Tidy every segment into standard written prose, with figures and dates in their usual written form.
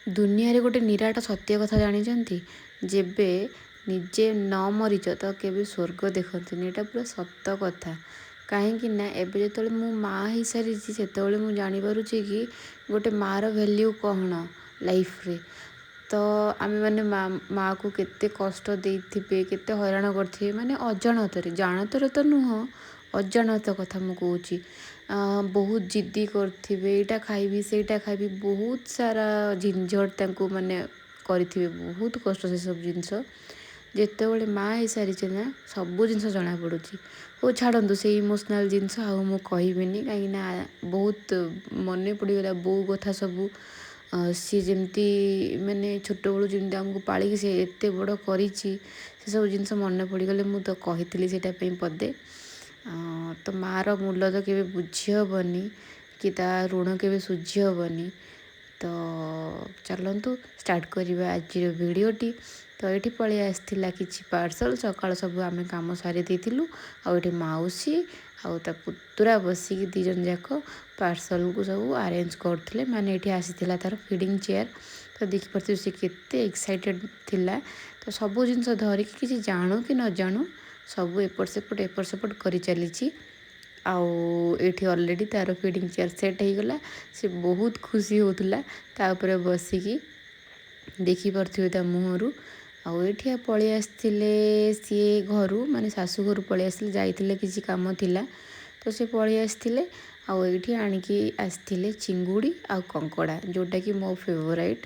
ଦୁନିଆରେ ଗୋଟେ ନିରାଟ ସତ୍ୟ କଥା ଜାଣିଛନ୍ତି, ଯେବେ ନିଜେ ନ ମରିଛ ତ କେବେ ସ୍ୱର୍ଗ ଦେଖନ୍ତିନି। ଏଇଟା ପୁରା ସତ କଥା। କାହିଁକି ନା ଏବେ ଯେତେବେଳେ ମୁଁ ମାଆ ହେଇସାରିଛି ସେତେବେଳେ ମୁଁ ଜାଣିପାରୁଛି କି ଗୋଟେ ମାଆର ଭ୍ୟାଲ୍ୟୁ କ'ଣ ଲାଇଫ୍ରେ। ତ ଆମେମାନେ ମାଆକୁ କେତେ କଷ୍ଟ ଦେଇଥିବେ, କେତେ ହଇରାଣ କରିଥିବେ, ମାନେ ଅଜାଣତରେ, ଜାଣତରେ ତ ନୁହଁ, ଅଜାଣତ କଥା ମୁଁ କହୁଛି। ବହୁତ ଜିଦ୍ଦି କରିଥିବେ, ଏଇଟା ଖାଇବି ସେଇଟା ଖାଇବି, ବହୁତ ସାରା ଝିଞ୍ଝଟ ତାଙ୍କୁ ମାନେ କରିଥିବେ, ବହୁତ କଷ୍ଟ ସେସବୁ ଜିନିଷ। ଯେତେବେଳେ ମାଆ ହେଇସାରିছে ନା ସବୁ ଜିନିଷ ଜଣାପଡ଼ୁଛି। ହଉ ଛାଡ଼ନ୍ତୁ ସେଇ ଇମୋସନାଲ୍ ଜିନିଷ ଆଉ ମୁଁ କହିବିନି, କାହିଁକିନା ବହୁତ ମନେ ପଡ଼ିଗଲା ବୋଉ କଥା ସବୁ। ସିଏ ଯେମିତି ମାନେ ଛୋଟବେଳୁ ଯେମିତି ଆମକୁ ପାଳିକି ସେ ଏତେ ବଡ଼ କରିଛି, ସେସବୁ ଜିନିଷ ମନେ ପଡ଼ିଗଲେ ମୁଁ ତ କହିଥିଲି ସେଇଟା ପାଇଁ ପଦେ। ତ ମାଆର ମୂଲ୍ୟ ତ କେବେ ବୁଝି ହେବନି, କି ତା ଋଣ କେବେ ଶୁଝି ହେବନି। ତ ଚାଲନ୍ତୁ ଷ୍ଟାର୍ଟ କରିବା ଆଜିର ଭିଡ଼ିଓଟି। ତ ଏଇଠି ପଳେଇ ଆସିଥିଲା କିଛି ପାର୍ସଲ୍। ସକାଳ ସବୁ ଆମେ କାମ ସାରି ଦେଇଥିଲୁ। ଆଉ ଏଠି ମାଉସୀ ଆଉ ତା ପୁତୁରା ବସିକି 2 ଜଣ ଯାକ ପାର୍ସଲ୍କୁ ସବୁ ଆରେଞ୍ଜ କରୁଥିଲେ। ମାନେ ଏଠି ଆସିଥିଲା ତା'ର ଫିଡ଼ିଙ୍ଗ ଚେୟାର। ତ ଦେଖିପାରୁଥିବେ ସେ କେତେ ଏକ୍ସାଇଟେଡ଼ ଥିଲା। ତ ସବୁ ଜିନିଷ ଧରିକି କିଛି ଜାଣୁ କି ନ ଜାଣୁ ସବୁ ଏପଟ ସେପଟ କରି ଚାଲିଛି। ଆଉ ଏଇଠି ଅଲରେଡ଼ି ତା'ର ଫିଡ଼ିଙ୍ଗ ଚେୟାର ସେଟ୍ ହେଇଗଲା। ସେ ବହୁତ ଖୁସି ହେଉଥିଲା ତା ଉପରେ ବସିକି, ଦେଖିପାରୁଥିବେ ତା ମୁହଁରୁ। ଆଉ ଏଠି ପଳେଇ ଆସିଥିଲେ ସିଏ ଘରୁ, ମାନେ ଶାଶୁ ଘରୁ ପଳେଇ ଆସିଥିଲେ, ଯାଇଥିଲେ କିଛି କାମ ଥିଲା ତ ସେ ପଳେଇ ଆସିଥିଲେ। ଆଉ ଏଇଠି ଆଣିକି ଆସିଥିଲେ ଚିଙ୍ଗୁଡ଼ି ଆଉ କଙ୍କଡ଼ା, ଯେଉଁଟାକି ମୋ ଫେଭରାଇଟ୍।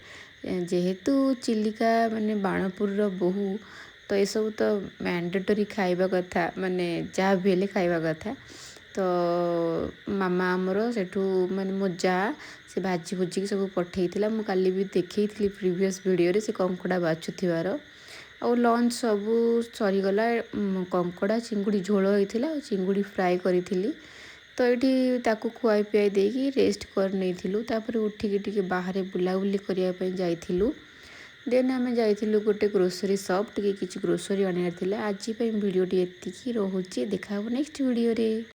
ଯେହେତୁ ଚିଲିକା ମାନେ ବାଣପୁରର ବୋହୂ, ତ ଏସବୁ ତ ମ୍ୟାଣ୍ଡେଟୋରୀ ଖାଇବା କଥା, ମାନେ ଯାହା ବି ହେଲେ ଖାଇବା କଥା। ତ ମାମା ଆମର ସେଠୁ ମାନେ ମୋ ଯାଆ ସେ ଭାଜି ଭୁଜିକି ସବୁ ପଠେଇଥିଲା। ମୁଁ କାଲି ବି ଦେଖେଇଥିଲି ପ୍ରିଭିୟସ୍ ଭିଡ଼ିଓରେ ସେ କଙ୍କଡ଼ା ବାଛୁଥିବାର। ଆଉ ଲଞ୍ଚ ସବୁ ସରିଗଲା। କଙ୍କଡ଼ା ଚିଙ୍ଗୁଡ଼ି ଝୋଳ ହେଇଥିଲା ଆଉ ଚିଙ୍ଗୁଡ଼ି ଫ୍ରାଏ କରିଥିଲି। ତ ଏଇଠି ତାକୁ ଖୁଆଇ ପିଆଇ ଦେଇକି ରେଷ୍ଟ କରି ନେଇଥିଲୁ। ତାପରେ ଉଠିକି ଟିକେ ବାହାରେ ବୁଲାବୁଲି କରିବା ପାଇଁ ଯାଇଥିଲୁ। ଦେନ୍ ଆମେ ଯାଇଥିଲୁ ଗୋଟେ ଗ୍ରୋସରୀ ସପ୍, ଟିକେ କିଛି ଗ୍ରୋସରୀ ଆଣିବାର ଥିଲା। ଆଜି ପାଇଁ ଭିଡ଼ିଓଟି ଏତିକି ରହୁଛି। ଦେଖା ହେବ ନେକ୍ସଟ ଭିଡ଼ିଓରେ।